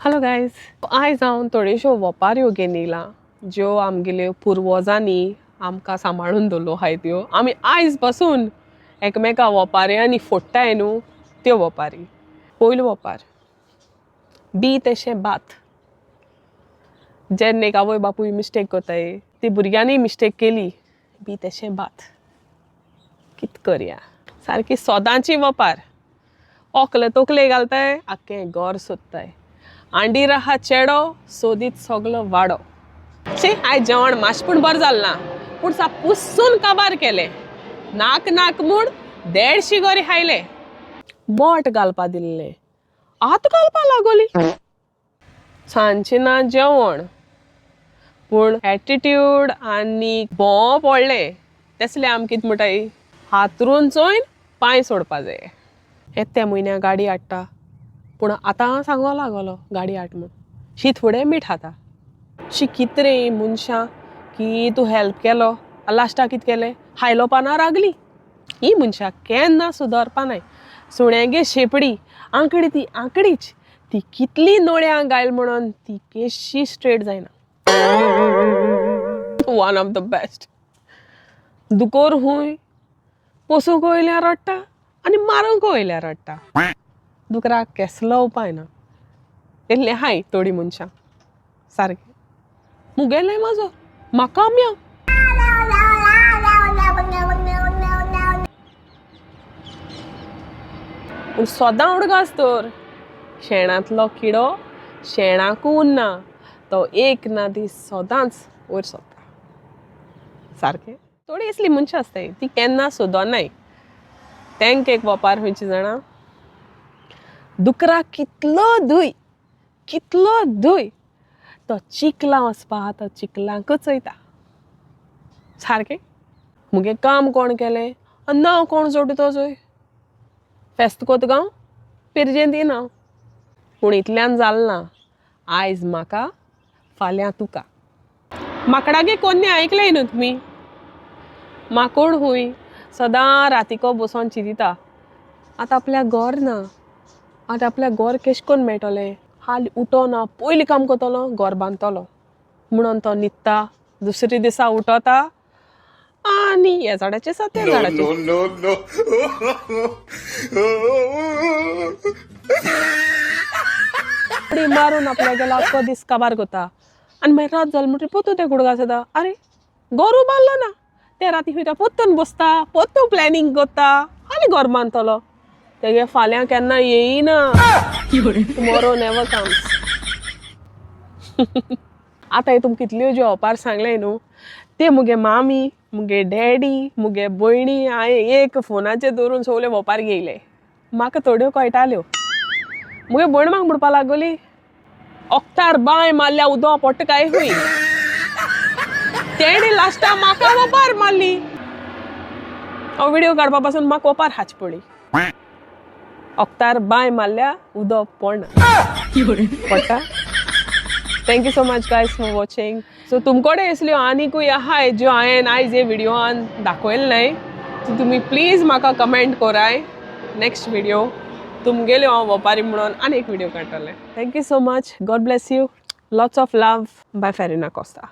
Hello guys, आयज हांव थोड्योश्यो वपाऱ्यो घेवन येयलां ज्यो आमगेल्यो पुर्वजांनी आमकां सांबाळून दवरल्यो आहाय त्यो. आमी आयज पासून एकामेका वपाऱ्यांनी फोडटाय न्हू त्यो वपारी. पयलो वपार, बी तेशें बात. जेन्ना एक आवय बापूय मिस्टेक कोताय ती भुरग्यांनी मिस्टेक केली, बी तेशें बात. कित करया? सारकी सोदांची वपार. ओकले तोकले घालताय, आख्खें घर सोदताय. आंडीर आहा चेडो, सोदीत सगलो वाडो. आयज जेवण मातशें बरें जालें ना, पूण सा पुसून काबार केलें. नाक म्हूण 150 गोरी खायले. बोट घालपा दिल्लें, आत घालपा लागोली. सांजचें ना जेवण, पूण एटिट्यूड आनी भोव पडलें. तेसलें आमी कितें म्हणटाय, हातरून चोयन पांय सोडपा जाय. येत्या म्हयन्या गाडी हाडटा, पूण आतां सांगो लागलो गाडी हाड म्हूण. शीत फुडें मीठ खाता. कित रे ही मनशां की तूं हेल्प केलो, लास्टाक कितें केलें, हायलो पानां रागली. ही मनशां केन्ना सुदरपा नाय. सुण्यागे शेपडी, आंकडी ती आंकडीच. ती कितली नोळ्यांक गायल म्हणून ती केशी स्ट्रेट जायना. One of the best. दुकोर हुंय, पोसूंक वयल्यार रडटा आनी मारूंक वयल्यार रडटा. दुकराक केसलो उपाय ना. तेल्ले हाय थोडीं मनशां सारकें मुगेलें माझो म्हाका म्याव. पूण सोदां उडगास तर शेणांतलो किडो शेणाकू उरना. तो एक ना दीस सोदांच वयर सोदता. सारकें थोडीं असलीं मनशां आसताय ती केन्ना सुदरनाय. तेंक एक वपार खंयची जाणा, दुकराक कितलो धुय तो चिकलां वचपा तो चिकलांकूच वयता. सारकें मुगे काम कोण केलें, नांव कोण जोडतो चोय. फेस्त कोत गांव पिरजेंत येना. पूण इतल्यान जालें ना. आयज म्हाका, फाल्यां तुका. माकडागे कोन्ने आयकलें न्हू तुमी? माकोड हुंय सदां रातिको बसोन चिंतिता, आतां आपल्याक घर ना. आतां आपल्याक घर केश कोन्न मेळटलें. हालीं उठोना पयलीं काम कोत्तलो, घर बांदतलो म्हणून तो न्हिदता. दुसरे दिसा उठोता आनी हे झाडाचें आसा ते झाडाचें. उडी मारून आपल्यागेलो आख्खो दीस काबार कोता. आनी मागीर रात जाली म्हणटरी पोत्तू ते कुडगास येता. आरे घर बांदलो ना. ते राती वयता पोत्तून बसता, पोत्तू प्लॅनिंग कोत्ता आनी घर बांदतलो. तेगे फाल्यां केन्ना येयना. Tomorrow never comes. आतां हे तुमकां कितल्यो ज्यो ओपार सांगले न्हू, ते मुगे मामी, मुगे डॅडी, मुगे भयणी हांवें एक फोनाचेर दवरून सगले ओपार घेयले. म्हाका थोड्यो कळटाल्यो. मुगे भयण म्हाका म्हणपा लागली, ओक्तार बांय मारल्या उदो पडटा काय खूंय. तेणी लास्टा म्हाका ओपार मारली. हो व्हिडिओ काडपा पासून म्हाका ओपार हाच पडली. ओक्तार बांय मारल्या उदो पडटा. Thank you so much guys for watching. So तुमकोडे असल्यो आनीकूय आहाय ज्यो हांवें आयज हे व्हिडिओआन दाखयले नाय, सो तुमी प्लीज म्हाका कमेंट कोराय. नेक्स्ट व्हिडिओ तुमगेल्यो हांव वपारी म्हणून आनी एक व्हिडिओ काडटलें. Thank you so much. God bless you. Lots of love. Bye Ferina Costa.